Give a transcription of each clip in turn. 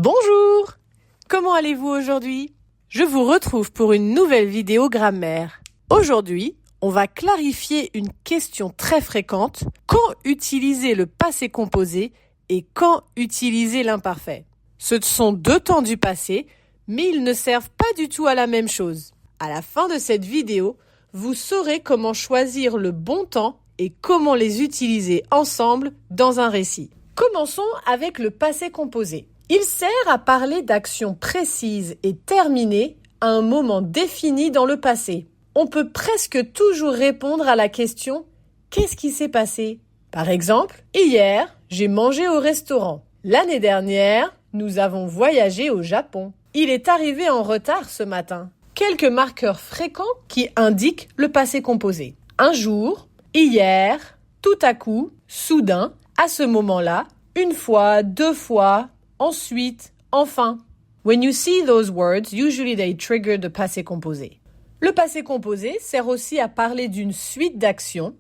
Bonjour! Comment allez-vous aujourd'hui? Je vous retrouve pour une nouvelle vidéo grammaire. Aujourd'hui, on va clarifier une question très fréquente. Quand utiliser le passé composé et quand utiliser l'imparfait? Ce sont deux temps du passé, mais ils ne servent pas du tout à la même chose. À la fin de cette vidéo, vous saurez comment choisir le bon temps et comment les utiliser ensemble dans un récit. Commençons avec le passé composé. Il sert à parler d'actions précises et terminées à un moment défini dans le passé. On peut presque toujours répondre à la question « Qu'est-ce qui s'est passé ?» Par exemple, hier, j'ai mangé au restaurant. L'année dernière, nous avons voyagé au Japon. Il est arrivé en retard ce matin. Quelques marqueurs fréquents qui indiquent le passé composé. Un jour, hier, tout à coup, soudain, à ce moment-là, une fois, deux fois, ensuite, enfin. When you see those words, usually they trigger the passé composé. Le passé composé sert aussi à parler d'une suite d'actions.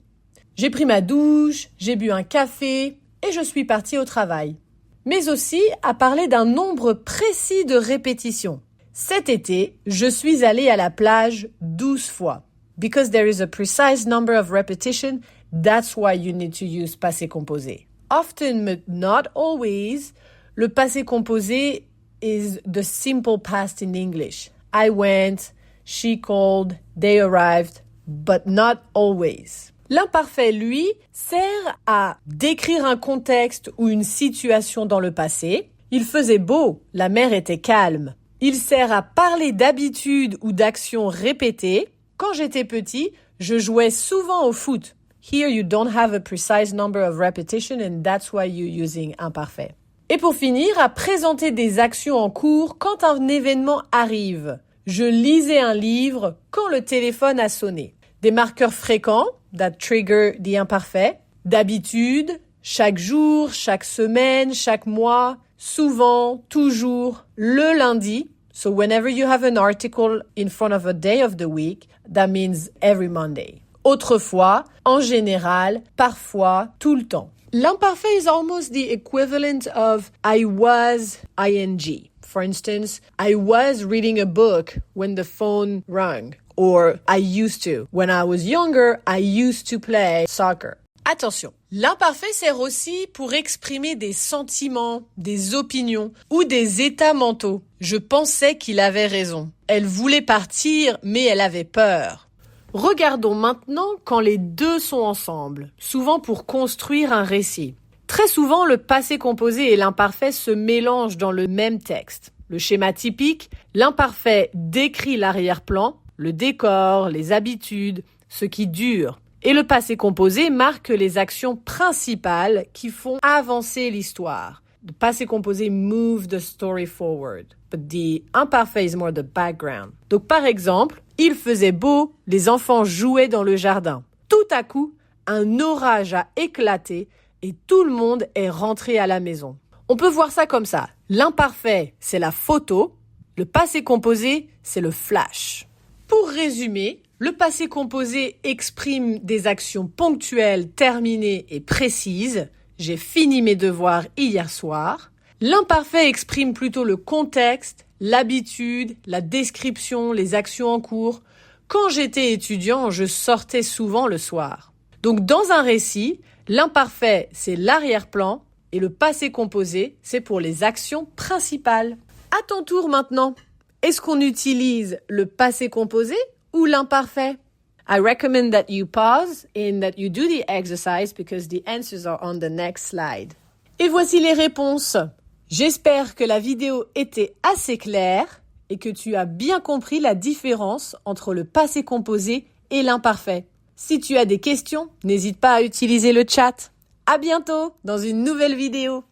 J'ai pris ma douche, j'ai bu un café et je suis parti au travail. Mais aussi à parler d'un nombre précis de répétitions. Cet été, je suis allé à la plage 12 fois. Because there is a precise number of repetition, that's why you need to use passé composé. Often but not always, le passé composé is the simple past in English. I went, she called, they arrived, but not always. L'imparfait, lui, sert à décrire un contexte ou une situation dans le passé. Il faisait beau, la mer était calme. Il sert à parler d'habitudes ou d'actions répétées. Quand j'étais petit, je jouais souvent au foot. Here you don't have a precise number of repetition and that's why you're using imparfait. Et pour finir, à présenter des actions en cours quand un événement arrive. Je lisais un livre quand le téléphone a sonné. Des marqueurs fréquents, that trigger the imparfait. D'habitude, chaque jour, chaque semaine, chaque mois, souvent, toujours, le lundi. So whenever you have an article in front of a day of the week, that means every Monday. Autrefois, en général, parfois, tout le temps. L'imparfait is almost the equivalent of I was ing. For instance, I was reading a book when the phone rang. Or I used to. When I was younger, I used to play soccer. Attention, l'imparfait sert aussi pour exprimer des sentiments, des opinions ou des états mentaux. Je pensais qu'il avait raison. Elle voulait partir, mais elle avait peur. Regardons maintenant quand les deux sont ensemble, souvent pour construire un récit. Très souvent, le passé composé et l'imparfait se mélangent dans le même texte. Le schéma typique, l'imparfait décrit l'arrière-plan, le décor, les habitudes, ce qui dure. Et le passé composé marque les actions principales qui font avancer l'histoire. The passé composé move the story forward, but the imparfait is more the background. Donc par exemple, il faisait beau, les enfants jouaient dans le jardin. Tout à coup, un orage a éclaté et tout le monde est rentré à la maison. On peut voir ça comme ça. L'imparfait, c'est la photo. Le passé composé, c'est le flash. Pour résumer, le passé composé exprime des actions ponctuelles, terminées et précises. J'ai fini mes devoirs hier soir. L'imparfait exprime plutôt le contexte, l'habitude, la description, les actions en cours. Quand j'étais étudiant, je sortais souvent le soir. Donc dans un récit, l'imparfait, c'est l'arrière-plan et le passé composé, c'est pour les actions principales. À ton tour maintenant. Est-ce qu'on utilise le passé composé ou l'imparfait? I recommend that you pause and that you do the exercise because the answers are on the next slide. Et voici les réponses. J'espère que la vidéo était assez claire et que tu as bien compris la différence entre le passé composé et l'imparfait. Si tu as des questions, n'hésite pas à utiliser le chat. À bientôt dans une nouvelle vidéo.